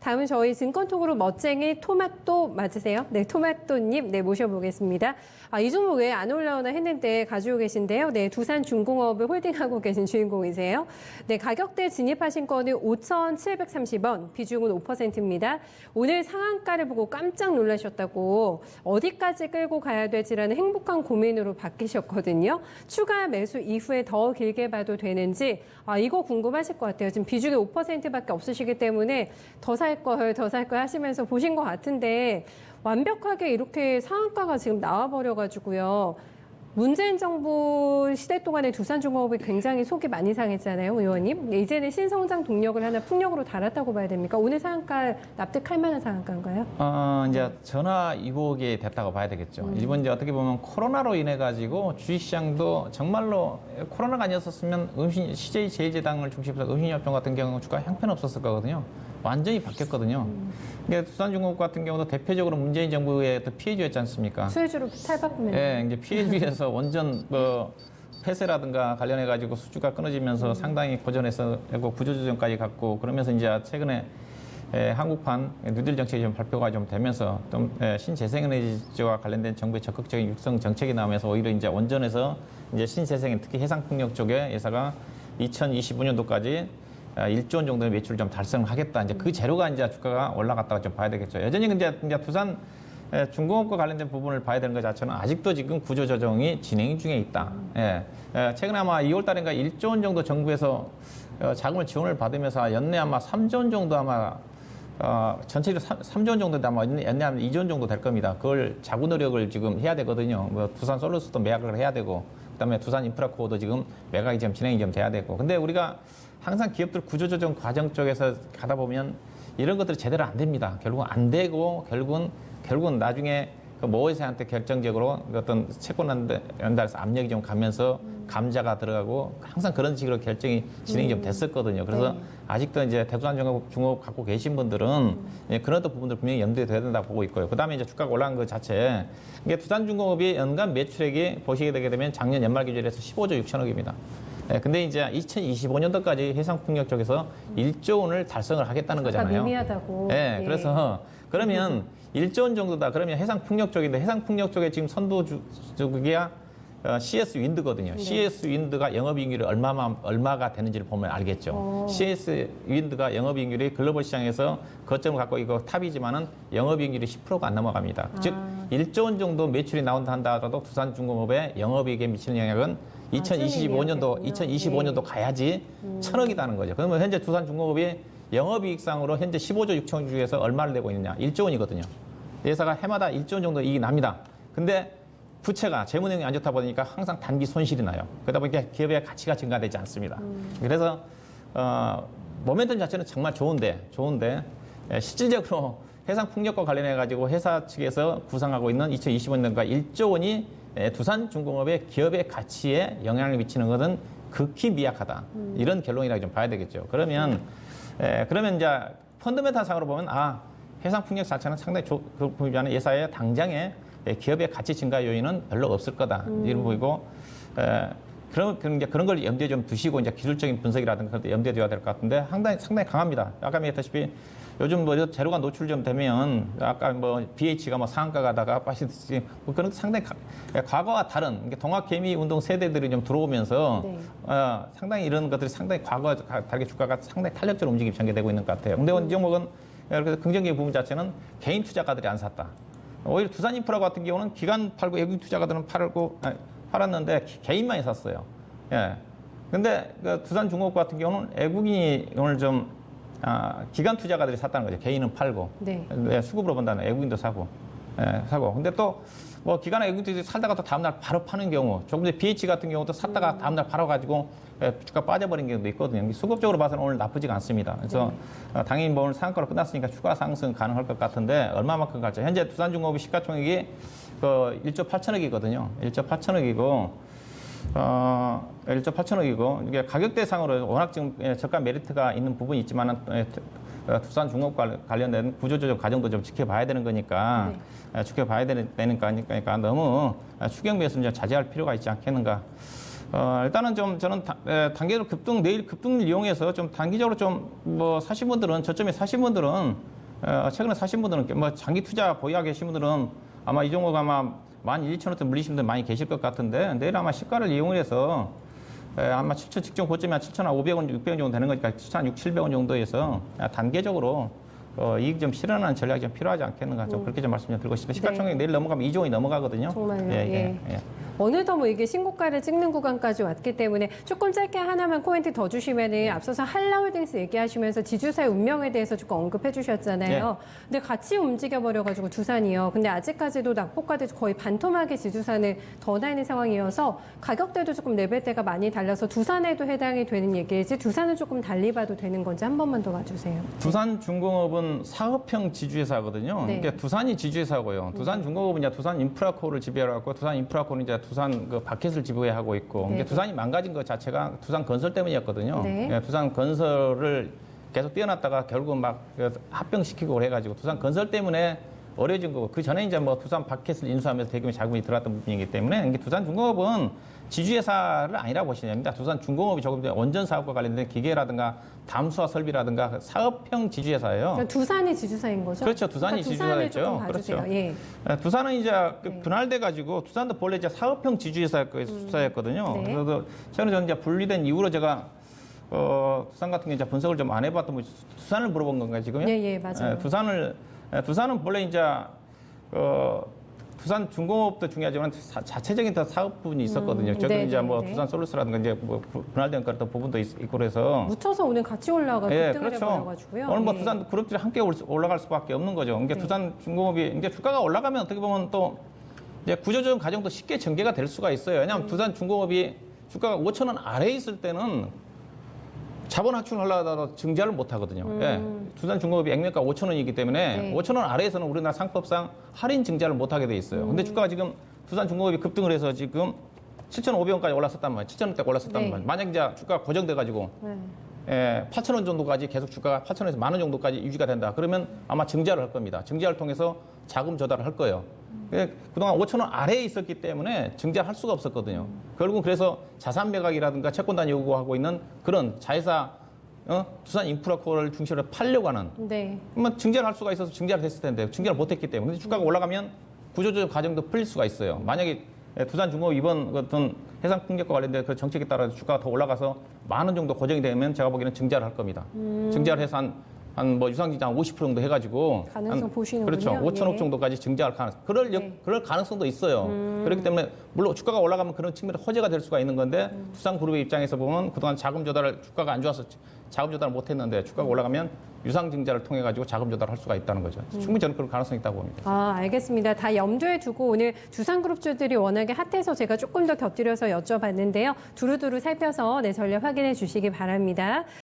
다음은 저희 증권톡으로 멋쟁이 토마토 맞으세요? 네, 토마토님, 네, 모셔보겠습니다. 이 종목 왜 안 올라오나 했는데 가지고 계신데요. 네, 두산중공업을 홀딩하고 계신 주인공이세요. 네, 가격대 진입하신 거는 5,730원, 비중은 5%입니다. 오늘 상한가를 보고 깜짝 놀라셨다고 어디까지 끌고 가야 될지라는 행복한 고민으로 바뀌셨거든요. 추가 매수 이후에 더 길게 봐도 되는지, 이거 궁금하실 것 같아요. 지금 비중이 5%밖에 없으시기 때문에 더 살 걸 하시면서 보신 것 같은데 완벽하게 이렇게 상한가가 지금 나와버려가지고요. 문재인 정부 시대 동안에 두산중공업이 굉장히 속이 많이 상했잖아요, 의원님. 이제는 신성장 동력을 하나 풍력으로 달았다고 봐야 됩니까? 오늘 상한가 납득할 만한 상한가인가요? 이제 전화 위복이 됐다고 봐야 되겠죠. 일본 이제 어떻게 보면 코로나로 인해 가지고 주식시장도 정말로 코로나가 아니었었으면 CJ 제일제당을 중심으로 음식료업종 같은 경우는 주가 형편없었을 거거든요. 완전히 바뀌었거든요. 그러니까 두산중공업 같은 경우도 대표적으로 문재인 정부의 피해주였지 않습니까? 수혜주로 탈바꿈했네요. 네, 이제 피해주에서 원전 폐쇄라든가 관련해 가지고 수주가 끊어지면서 상당히 고전해서 구조조정까지 갔고 그러면서 이제 최근에 한국판 뉴딜 정책이 좀 발표가 좀 되면서 좀 신재생에너지와 관련된 정부의 적극적인 육성 정책이 나오면서 오히려 이제 원전에서 이제 신재생 특히 해상풍력 쪽에 회사가 2025년도까지 1조 원 정도의 매출을 좀 달성하겠다. 이제 그 재료가 이제 주가가 올라갔다가 좀 봐야 되겠죠. 여전히 이제 두산 중공업과 관련된 부분을 봐야 되는 것 자체는 아직도 지금 구조조정이 진행 중에 있다. 최근에 아마 2월 달인가 1조 원 정도 정부에서 자금을 지원을 받으면서 연내 아마 3조 원 정도 아마 전체적으로 3조 원 정도 아마 연내 하면 2조 원 정도 될 겁니다. 그걸 자구 노력을 지금 해야 되거든요. 두산 솔루스도 매각을 해야 되고 그다음에 두산 인프라코어도 지금 매각이 좀 진행이 좀 돼야 되고. 근데 우리가 항상 기업들 구조조정 과정 쪽에서 가다 보면 이런 것들이 제대로 안 됩니다. 결국은 안 되고 결국은 나중에 그 모회사한테 결정적으로 어떤 채권 연달아서 압력이 좀 가면서 감자가 들어가고 항상 그런 식으로 결정이 진행이 좀 됐었거든요. 그래서 네. 아직도 이제 대두산중공업 갖고 계신 분들은 그런 어떤 부분들 분명히 염두에 둬야 된다고 보고 있고요. 그다음에 이제 주가가 올라간 것 자체 이게 두산중공업이 연간 매출액이 보시게 되게 되면 작년 연말 기준에서 15조 6천억입니다. 근데 이제 2025년도까지 해상풍력 쪽에서 1조 원을 달성을 하겠다는 거잖아요. 미미하다고. 네, 그래서 그러면 1조 원 정도다. 그러면 해상풍력 쪽인데 해상풍력 쪽에 지금 선도주기가 CS 윈드거든요. 네. CS 윈드가 영업이익률이 얼마가 되는지를 보면 알겠죠. CS 윈드가 영업이익률이 글로벌 시장에서 거점을 갖고 있고 탑이지만은 영업이익률이 10%가 안 넘어갑니다. 즉 1조 원 정도 매출이 나온다 한다라도 두산중공업의 영업이익에 미치는 영향은 2025년도 가야지 1,000억이라는 거죠. 그러면 현재 두산중공업이 영업이익상으로 현재 15조 6천 중에서 얼마를 내고 있느냐? 1조 원이거든요. 회사가 해마다 1조 원 정도 이익이 납니다. 근데 부채가 재무 내용이 안 좋다 보니까 항상 단기 손실이 나요. 그러다 보니까 기업의 가치가 증가되지 않습니다. 그래서 모멘텀 자체는 정말 좋은데 실질적으로 해상풍력과 관련해 가지고 회사 측에서 구상하고 있는 2025년도가 1조 원이 두산중공업의 기업의 가치에 영향을 미치는 것은 극히 미약하다. 이런 결론이라고 좀 봐야 되겠죠. 그러면 이제 펀더멘탈 상으로 보면 해상풍력 자체는 상당히 보이지만 회사의 당장에 기업의 가치 증가 요인은 별로 없을 거다. 이런 보이고 그런 걸 염두에 좀 두시고 이제 기술적인 분석이라든가 그럴 때 염두에 둬야 될 것 같은데 상당히 강합니다. 아까 얘기했다시피 요즘 재료가 노출 좀 되면 아까 BH가 상한가 가다가 빠지듯이 그런 상당히 과거와 다른 동학개미 운동 세대들이 좀 들어오면서 네. 상당히 이런 것들이 상당히 과거와 다르게 주가가 상당히 탄력적으로 움직임이 전개되고 있는 것 같아요. 근데 이 종목은 그래서 긍정적인 부분 자체는 개인 투자가들이 안 샀다. 오히려 두산인프라 같은 경우는 기관 팔고 외국인 투자가들은 팔았는데 개인만이 샀어요. 근데 두산중공업 같은 경우는 외국인이 오늘 좀 기관 투자가들이 샀다는 거죠. 개인은 팔고. 네. 수급으로 본다면 외국인도 사고. 근데 또 기관 외국인들이 살다가 또 다음날 바로 파는 경우, 조금 전에 BH 같은 경우도 샀다가 다음날 팔아가지고 주가 빠져버린 경우도 있거든요. 수급적으로 봐서는 오늘 나쁘지가 않습니다. 그래서 당연히 오늘 상한가로 끝났으니까 추가 상승 가능할 것 같은데 얼마만큼 갈지. 현재 두산중공업의 시가총액이 1조 8천억이거든요. 1조 8천억이고 1조 8천억이고 이게 가격대상으로 워낙 지금 저가 메리트가 있는 부분이 있지만은 두산중공업과 관련된 구조조정 과정도 좀 지켜봐야 되는 거니까 지켜봐야 되니까 너무 추경 매수는 좀 자제할 필요가 있지 않겠는가. 일단은 좀 저는 단계적으로 내일 급등을 이용해서 좀 단기적으로 좀 사신 분들은 저점에 사신 분들은 최근에 사신 분들은 뭐 장기 투자 보유하고 계신 분들은 아마 이 종목 아마 12,000원대 물리신 분들 많이 계실 것 같은데 내일 아마 시가를 이용해서 아마 7천 직전 고점이 한 7,500원, 600원 정도 되는 거니까 7,600, 700원 정도에서 단계적으로 이익 좀 실현하는 전략이 좀 필요하지 않겠는가 좀 그렇게 좀 말씀 좀 드리고 싶습니다. 시가총액 내일 넘어가면 2조 원이 넘어가거든요. 정말요? 예. 어느덧 뭐 이게 신고가를 찍는 구간까지 왔기 때문에 조금 짧게 하나만 코멘트 더 주시면은 앞서서 한라홀딩스 얘기하시면서 지주사의 운명에 대해서 조금 언급해 주셨잖아요. 근데 같이 움직여 버려가지고 두산이요. 근데 아직까지도 낙폭과도 거의 반토막의 지주사는 더 나 있는 상황이어서 가격대도 조금 레벨대가 많이 달라서 두산에도 해당이 되는 얘기일지 두산은 조금 달리 봐도 되는 건지 한 번만 더 봐주세요. 두산중공업은 사업형 지주회사거든요. 네. 그러니까 두산이 지주회사고요. 두산중공업은 이제 두산 인프라코를 지배하고 두산 인프라코는 이제 두산 그 바켓을 지배하고 있고. 네. 그러니까 두산이 망가진 것 자체가 두산 건설 때문이었거든요. 네. 그러니까 두산 건설을 계속 뛰어났다가 결국 막 합병시키고 해가지고 두산 건설 때문에 어려진 거고 그 전에 이제 뭐 두산 바켓을 인수하면서 대규모 자금이 들어왔던 부분이기 때문에 이게 두산중공업은 지주회사를 아니라고 보시면 됩니다. 두산중공업이 조금 더 원전 사업과 관련된 기계라든가 담수화 설비라든가 사업형 지주회사예요. 그러니까 두산이 지주사인 거죠? 그렇죠. 두산이 그러니까 두산을 지주사였죠. 조금 봐주세요. 그렇죠. 예. 두산은 이제 분할돼 가지고 두산도 본래 이제 사업형 지주회사였거든요. 네. 그래서 최근에 저는 이제 분리된 이후로 제가 두산 같은 경우 이제 분석을 좀 안 해봤던 분 두산을 물어본 건가요 지금요? 예, 맞아요. 두산은 본래 이제 두산 중공업도 중요하지만 자체적인 더 사업 부분이 있었거든요. 저도 네, 이제 뭐 네. 두산 솔루스라든가 이제 뭐 분할된 그런 부분도 있고 그래서 묻혀서 오늘 같이 올라가 예, 급등을 그렇죠. 해버려가지고요. 오늘 뭐 예. 두산 그룹들이 함께 올라갈 수밖에 없는 거죠. 그러니까 네. 두산 중공업이 이제 주가가 올라가면 어떻게 보면 또 이제 구조조정 과정도 쉽게 전개가 될 수가 있어요. 왜냐하면 두산 중공업이 주가가 5,000원 아래에 있을 때는 자본 확충을 하려고 하다가 증자를 못 하거든요. 예. 두산 중공업이 액면가 5,000원이기 때문에 네. 5,000원 아래에서는 우리나라 상법상 할인 증자를 못 하게 돼 있어요. 근데 주가가 지금 두산 중공업이 급등을 해서 지금 7,500원까지 올랐었단 말이에요. 7,000원대 올랐었단 네. 말이에요. 만약 이제 주가가 고정돼 가지고 네. 8,000원 정도까지 계속 주가가 8,000원에서 10,000원 정도까지 유지가 된다. 그러면 아마 증자를 할 겁니다. 증자를 통해서 자금 조달을 할 거예요. 그동안 5,000원 아래에 있었기 때문에 증자를 할 수가 없었거든요. 결국은 그래서 자산 매각이라든가 채권단 요구하고 있는 그런 자회사 두산 인프라코어를 중심으로 팔려고 하는 네. 그러면 증자를 할 수가 있어서 증자를 했을 텐데 증자를 못했기 때문에 근데 주가가 올라가면 구조조정 과정도 풀릴 수가 있어요. 만약에 두산중공업 이번 어떤 해상 풍력과 관련된 그 정책에 따라 주가가 더 올라가서 10,000원 정도 고정이 되면 제가 보기에는 증자를 할 겁니다. 증자를 해서 한 뭐 유상증자 한 50% 정도 해가지고 가능성 보시는군요. 그렇죠. 5천억 예. 정도까지 증자할 가능성. 네. 그럴 가능성도 있어요. 그렇기 때문에 물론 주가가 올라가면 그런 측면에 호재가 될 수가 있는 건데 두산그룹의 입장에서 보면 그동안 자금 조달을 주가가 안 좋아서 자금 조달을 못했는데 주가가 올라가면 유상증자를 통해 가지고 자금 조달을 할 수가 있다는 거죠. 충분히 저는 그런 가능성이 있다고 봅니다. 아, 알겠습니다. 다 염두에 두고 오늘 두산그룹주들이 워낙에 핫해서 제가 조금 더 곁들여서 여쭤봤는데요. 두루두루 살펴서 내 전략 확인해 주시기 바랍니다.